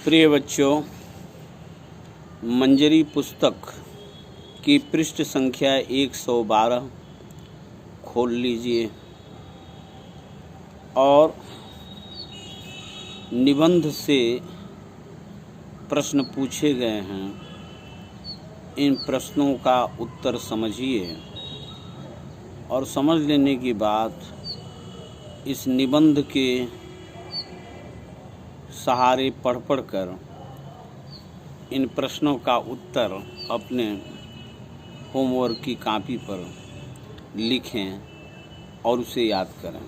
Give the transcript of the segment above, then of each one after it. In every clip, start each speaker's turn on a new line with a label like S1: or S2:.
S1: प्रिय बच्चों, मंजरी पुस्तक की पृष्ठ संख्या 112 खोल लीजिए और निबंध से प्रश्न पूछे गए हैं। इन प्रश्नों का उत्तर समझिए और समझ लेने के बाद इस निबंध के सहारे पढ़ कर इन प्रश्नों का उत्तर अपने होमवर्क की कॉपी पर लिखें और उसे याद करें।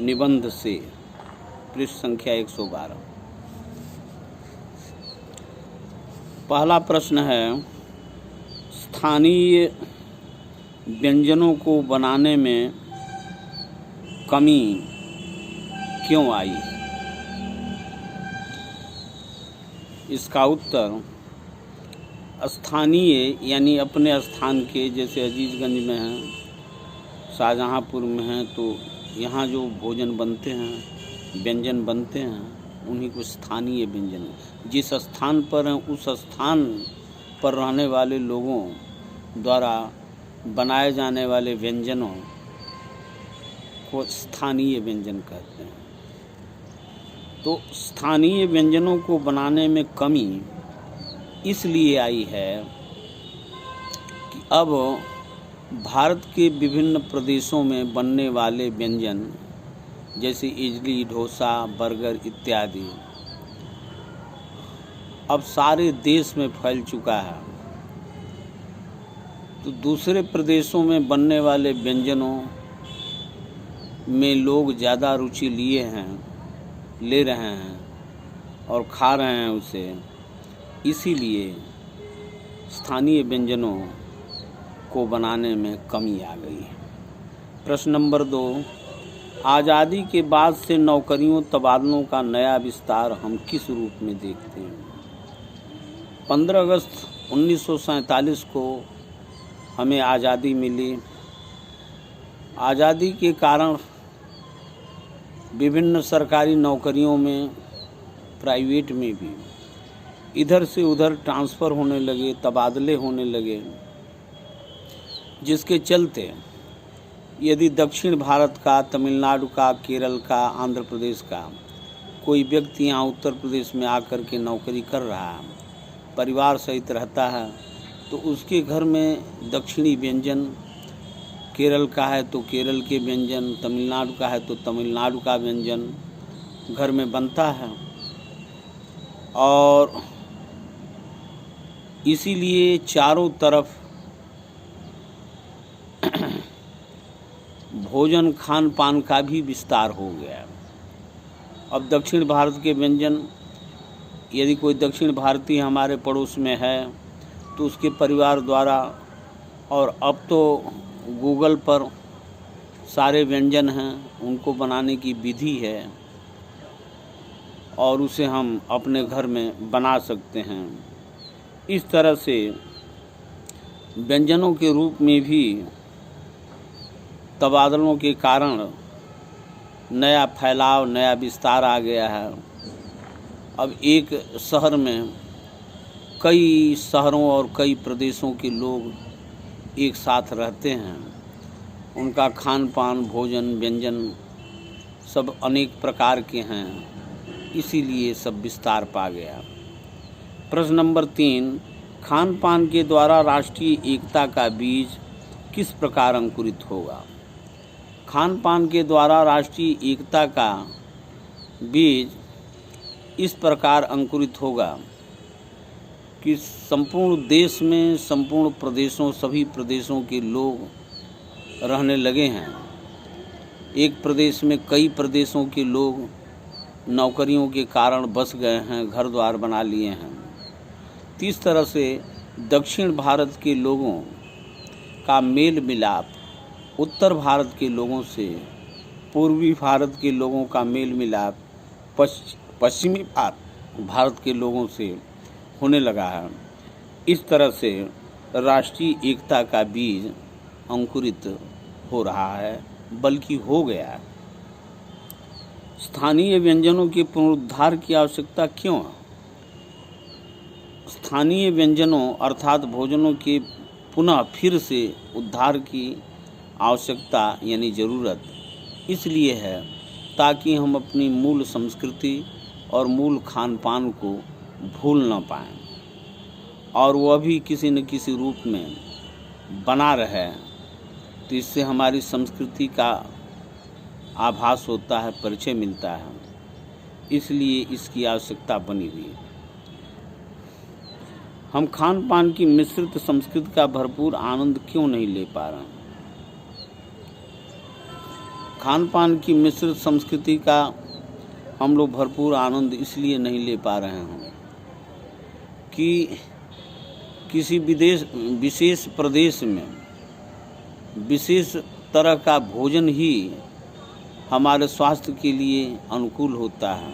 S1: निबंध से पृष्ठ संख्या 112। पहला प्रश्न है, स्थानीय व्यंजनों को बनाने में कमी क्यों आई? इसका उत्तर स्थानीय यानी अपने स्थान के, जैसे अजीज़गंज में हैं, शाहजहाँपुर में हैं, तो यहाँ जो भोजन बनते हैं, व्यंजन बनते हैं, उन्हीं को स्थानीय व्यंजन, जिस स्थान पर हैं उस स्थान पर रहने वाले लोगों द्वारा बनाए जाने वाले व्यंजनों को स्थानीय व्यंजन कहते हैं। तो स्थानीय व्यंजनों को बनाने में कमी इसलिए आई है कि अब भारत के विभिन्न प्रदेशों में बनने वाले व्यंजन जैसे इडली, डोसा, बर्गर इत्यादि अब सारे देश में फैल चुका है। तो दूसरे प्रदेशों में बनने वाले व्यंजनों में लोग ज़्यादा रुचि ले रहे हैं और खा रहे हैं उसे, इसीलिए स्थानीय व्यंजनों को बनाने में कमी आ गई है। प्रश्न नंबर 2, आज़ादी के बाद से नौकरियों तबादलों का नया विस्तार हम किस रूप में देखते हैं? 15 अगस्त 1947 को हमें आज़ादी मिली। आज़ादी के कारण विभिन्न सरकारी नौकरियों में, प्राइवेट में भी इधर से उधर ट्रांसफ़र होने लगे, तबादले होने लगे, जिसके चलते यदि दक्षिण भारत का, तमिलनाडु का, केरल का, आंध्र प्रदेश का कोई व्यक्ति यहाँ उत्तर प्रदेश में आकर के नौकरी कर रहा है, परिवार सहित रहता है, तो उसके घर में दक्षिणी व्यंजन, केरल का है तो केरल के व्यंजन, तमिलनाडु का है तो तमिलनाडु का व्यंजन घर में बनता है। और इसीलिए चारों तरफ भोजन खान पान का भी विस्तार हो गया। अब दक्षिण भारत के व्यंजन, यदि कोई दक्षिण भारतीय हमारे पड़ोस में है तो उसके परिवार द्वारा, और अब तो गूगल पर सारे व्यंजन हैं, उनको बनाने की विधि है और उसे हम अपने घर में बना सकते हैं। इस तरह से व्यंजनों के रूप में भी तबादलों के कारण नया फैलाव, नया विस्तार आ गया है। अब एक शहर में कई शहरों और कई प्रदेशों के लोग एक साथ रहते हैं, उनका खान पान, भोजन, व्यंजन सब अनेक प्रकार के हैं, इसीलिए सब विस्तार पा गया। प्रश्न नंबर 3, खान पान के द्वारा राष्ट्रीय एकता का बीज किस प्रकार अंकुरित होगा? खान पान के द्वारा राष्ट्रीय एकता का बीज इस प्रकार अंकुरित होगा कि संपूर्ण देश में, संपूर्ण प्रदेशों, सभी प्रदेशों के लोग रहने लगे हैं। एक प्रदेश में कई प्रदेशों के लोग नौकरियों के कारण बस गए हैं, घर द्वार बना लिए हैं। इस तरह से दक्षिण भारत के लोगों का मेल मिलाप उत्तर भारत के लोगों से, पूर्वी भारत के लोगों का मेल मिलाप पश्चिमी भारत के लोगों से होने लगा है। इस तरह से राष्ट्रीय एकता का बीज अंकुरित हो रहा है, बल्कि हो गया। स्थानीय व्यंजनों के पुनरुद्धार की आवश्यकता क्यों है? स्थानीय व्यंजनों अर्थात भोजनों के पुनः फिर से उद्धार की आवश्यकता यानी ज़रूरत इसलिए है ताकि हम अपनी मूल संस्कृति और मूल खान पान को भूल न पाएं और वह भी किसी न किसी रूप में बना रहे। तो इससे हमारी संस्कृति का आभास होता है, परिचय मिलता है, इसलिए इसकी आवश्यकता बनी हुई है। हम खान पान की मिश्रित संस्कृति का भरपूर आनंद क्यों नहीं ले पा रहे हैं? खान पान की मिश्रित संस्कृति का हम लोग भरपूर आनंद इसलिए नहीं ले पा रहे हैं कि किसी विशेष प्रदेश में विशेष तरह का भोजन ही हमारे स्वास्थ्य के लिए अनुकूल होता है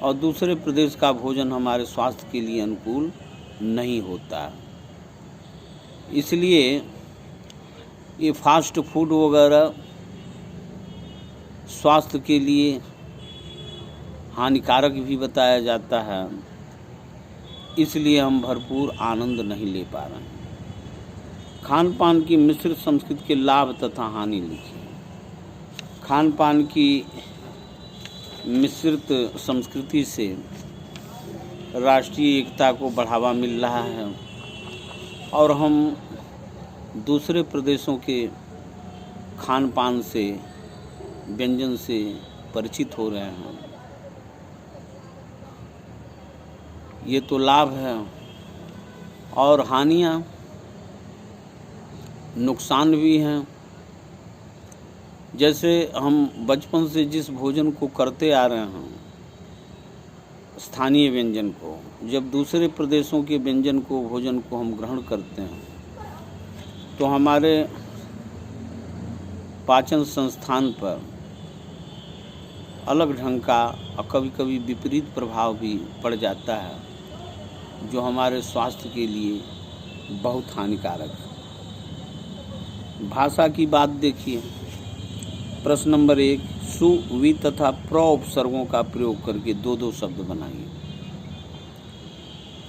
S1: और दूसरे प्रदेश का भोजन हमारे स्वास्थ्य के लिए अनुकूल नहीं होता। इसलिए ये फास्ट फूड वगैरह स्वास्थ्य के लिए हानिकारक भी बताया जाता है, इसलिए हम भरपूर आनंद नहीं ले पा रहे हैं। खान पान की मिश्रित संस्कृति के लाभ तथा हानि लिखिए। खान पान की मिश्रित संस्कृति से राष्ट्रीय एकता को बढ़ावा मिल रहा है और हम दूसरे प्रदेशों के खान पान से व्यंजन से परिचित हो रहे हैं। ये तो लाभ है और हानियाँ नुकसान भी हैं। जैसे हम बचपन से जिस भोजन को करते आ रहे हैं, स्थानीय व्यंजन को, जब दूसरे प्रदेशों के व्यंजन को भोजन को हम ग्रहण करते हैं तो हमारे पाचन संस्थान पर अलग ढंग का और कभी कभी विपरीत प्रभाव भी पड़ जाता है, जो हमारे स्वास्थ्य के लिए बहुत हानिकारक है। भाषा की बात देखिए। प्रश्न नंबर 1, सु, वि तथा प्र उपसर्गों का प्रयोग करके दो शब्द बनाइए।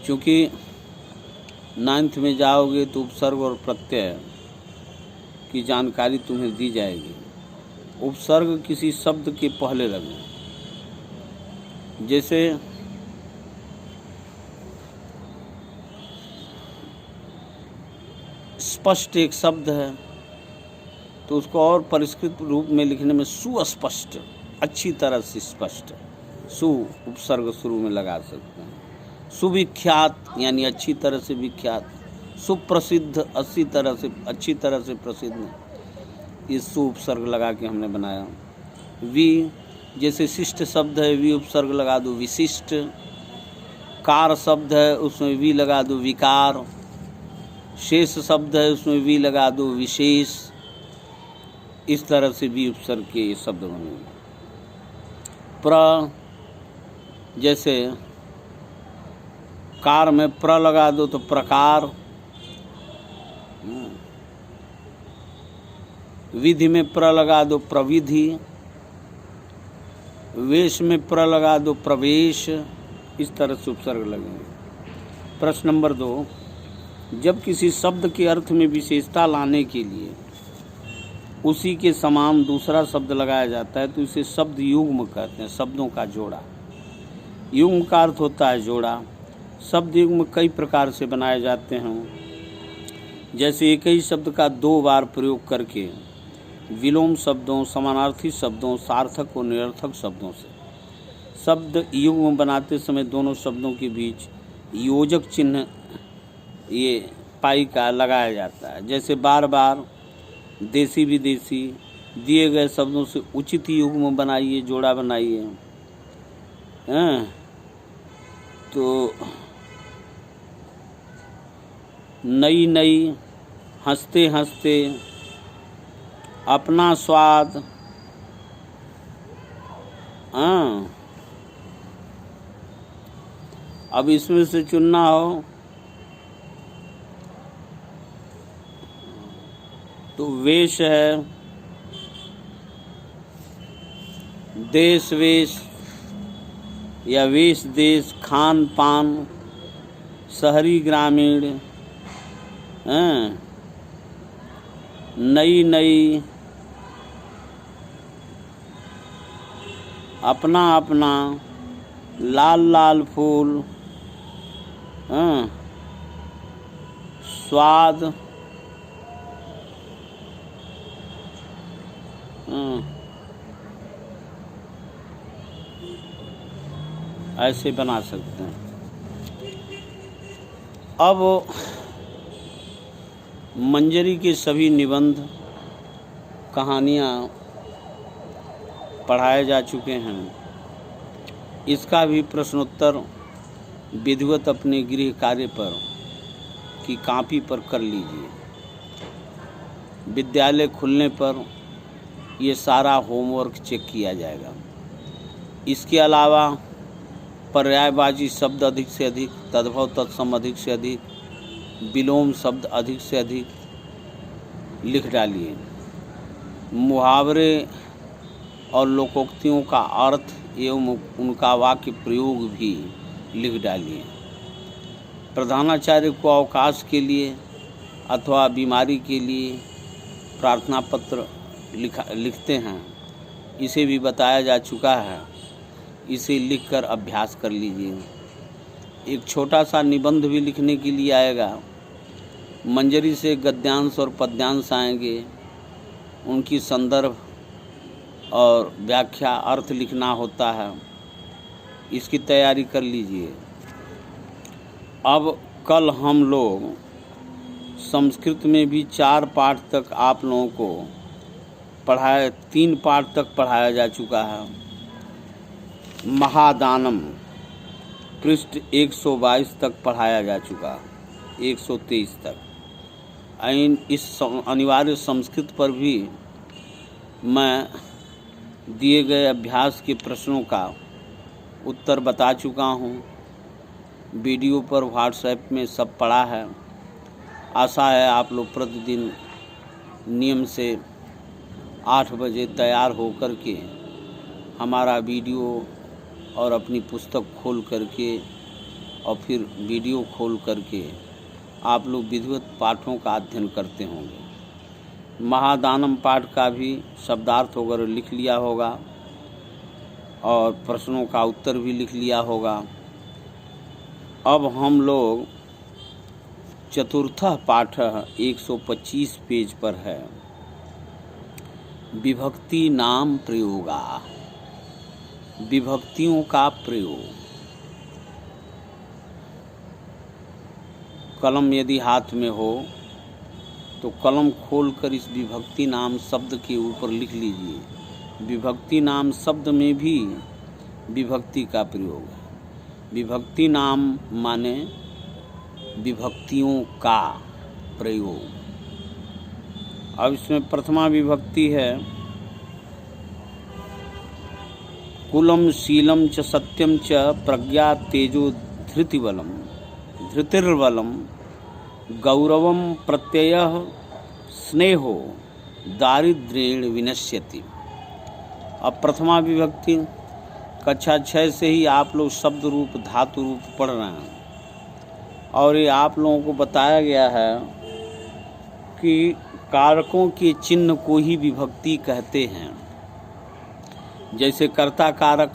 S1: क्योंकि 9th में जाओगे तो उपसर्ग और प्रत्यय की जानकारी तुम्हें दी जाएगी। उपसर्ग किसी शब्द के पहले लगे, जैसे स्पष्ट एक शब्द है तो उसको और परिष्कृत रूप में लिखने में सुस्पष्ट, अच्छी तरह से स्पष्ट, सु उपसर्ग शुरू में लगा सकते हैं। सुविख्यात यानी अच्छी तरह से विख्यात, सुप्रसिद्ध अच्छी तरह से प्रसिद्ध, ये सु उपसर्ग लगा के हमने बनाया। वि जैसे शिष्ट शब्द है, वि उपसर्ग लगा दो विशिष्ट। कार शब्द है, उसमें वि लगा दो विकार। शेष शब्द है, उसमें वि लगा दो विशेष। इस तरह से वि उपसर्ग के ये शब्द बनेंगे। प्र जैसे कार में प्र लगा दो तो प्रकार। विधि में प्र लगा दो प्रविधि। वेश में प्र लगा दो प्रवेश। इस तरह से उपसर्ग लगेंगे। प्रश्न नंबर 2, जब किसी शब्द के अर्थ में विशेषता लाने के लिए उसी के समान दूसरा शब्द लगाया जाता है तो इसे शब्द युग्म कहते हैं, शब्दों का जोड़ा। युग्म का अर्थ होता है जोड़ा। शब्द युग्म कई प्रकार से बनाए जाते हैं, जैसे एक ही शब्द का 2 बार प्रयोग करके विलोम शब्दों, समानार्थी शब्दों, सार्थक और निरर्थक शब्दों से। शब्द युग्म बनाते समय दोनों शब्दों के बीच योजक चिन्ह ये पाई का लगाया जाता है। जैसे बार बार, देसी विदेशी, दिए गए शब्दों से उचित युग्म बनाइए, जोड़ा बनाइए। तो नई नई, हंसते हंसते, अपना स्वाद। अब इसमें से चुनना हो तो वेश है, देश वेश या वेश देश, खान पान, शहरी ग्रामीण, नई नई, अपना अपना, लाल लाल फूल, स्वाद, ऐसे बना सकते हैं। अब मंजरी के सभी निबंध, कहानियाँ पढ़ाए जा चुके हैं। इसका भी प्रश्नोत्तर विधिवत अपने गृह कार्य पर की कॉपी पर कर लीजिए। विद्यालय खुलने पर ये सारा होमवर्क चेक किया जाएगा। इसके अलावा पर्यायवाची शब्द अधिक से अधिक, तद्भव तत्सम अधिक से अधिक, विलोम शब्द अधिक से अधिक लिख डालिए। मुहावरे और लोकोक्तियों का अर्थ एवं उनका वाक्य प्रयोग भी लिख डालिए। प्रधानाचार्य को अवकाश के लिए अथवा बीमारी के लिए प्रार्थना पत्र लिखते हैं, इसे भी बताया जा चुका है। इसे लिखकर अभ्यास कर लीजिए। एक छोटा सा निबंध भी लिखने के लिए आएगा। मंजरी से गद्यांश और पद्यांश आएंगे, उनकी संदर्भ और व्याख्या अर्थ लिखना होता है। इसकी तैयारी कर लीजिए। अब कल हम लोग संस्कृत में भी 4 पाठ तक आप लोगों को पढ़ाए, 3 पाठ तक पढ़ाया जा चुका है। महादानम पृष्ठ 122 तक पढ़ाया जा चुका, 123 तक। इस अनिवार्य संस्कृत पर भी मैं दिए गए अभ्यास के प्रश्नों का उत्तर बता चुका हूँ। वीडियो पर व्हाट्सएप में सब पड़ा है। आशा है आप लोग प्रतिदिन नियम से 8 बजे तैयार होकर के हमारा वीडियो और अपनी पुस्तक खोल करके और फिर वीडियो खोल करके आप लोग विधिवत पाठों का अध्ययन करते होंगे। महादानम पाठ का भी शब्दार्थ वगैरह लिख लिया होगा और प्रश्नों का उत्तर भी लिख लिया होगा। अब हम लोग चतुर्थ पाठ 125 पेज पर है। विभक्ति नाम प्रयोगा, विभक्तियों का प्रयोग। कलम यदि हाथ में हो तो कलम खोलकर इस विभक्ति नाम शब्द के ऊपर लिख लीजिए। विभक्ति नाम शब्द में भी विभक्ति का प्रयोग है। विभक्ति नाम माने विभक्तियों का प्रयोग। अब इसमें प्रथमा विभक्ति है कुलम शीलम च सत्यम च प्रज्ञा तेजो धृतिबलम धृतिर्बलम गौरवम प्रत्ययः स्नेहो दारिद्र्येण विनश्यति। अब प्रथमा विभक्ति कक्षा 6 से ही आप लोग शब्द रूप धातु रूप पढ़ रहे हैं और ये आप लोगों को बताया गया है कि कारकों के चिन्ह को ही विभक्ति कहते हैं। जैसे कर्ता कारक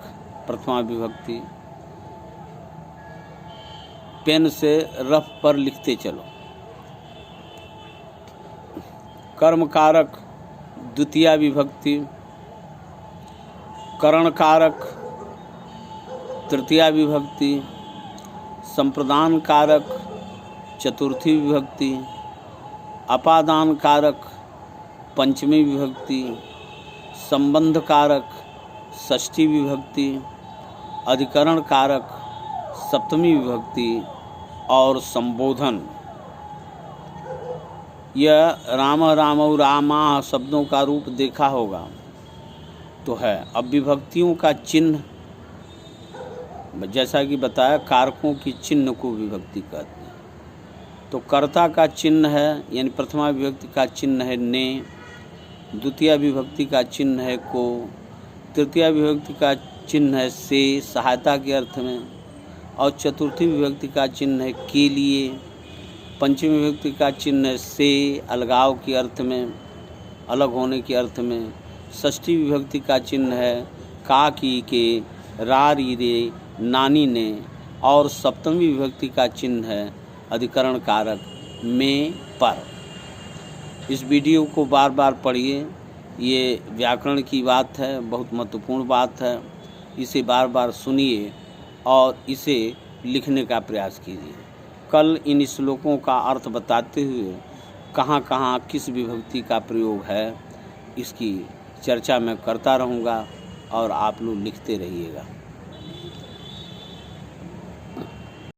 S1: प्रथमा विभक्ति, पेन से रफ पर लिखते चलो। कर्म कारक द्वितीया विभक्ति, करण कारक तृतीया विभक्ति, संप्रदान कारक चतुर्थी विभक्ति, अपादान कारक पंचमी विभक्ति, संबंध कारक षष्ठी विभक्ति, अधिकरण कारक सप्तमी विभक्ति और संबोधन। यह राम रामौ रामा शब्दों का रूप देखा होगा तो है। अब विभक्तियों का चिन्ह, जैसा कि बताया, कारकों की चिन्ह को विभक्ति कहते हैं। तो कर्ता का चिन्ह है, यानी प्रथमा विभक्ति का चिन्ह है ने, द्वितीय विभक्ति का चिन्ह है को, तृतीया विभक्ति का चिन्ह है से, सहायता के अर्थ में, और चतुर्थी विभक्ति का चिन्ह है के लिए। पंचमी विभक्ति का चिन्ह है से, अलगाव के अर्थ में, अलग होने के अर्थ में। षष्ठी विभक्ति का चिन्ह है का, की, के, रा, री, रे, नानी, ने, और सप्तमी विभक्ति का चिन्ह है अधिकरण कारक में, पर। इस वीडियो को बार बार पढ़िए, ये व्याकरण की बात है, बहुत महत्वपूर्ण बात है। इसे बार बार सुनिए और इसे लिखने का प्रयास कीजिए। कल इन श्लोकों का अर्थ बताते हुए कहाँ कहाँ किस विभक्ति का प्रयोग है, इसकी चर्चा मैं करता रहूँगा और आप लोग लिखते रहिएगा।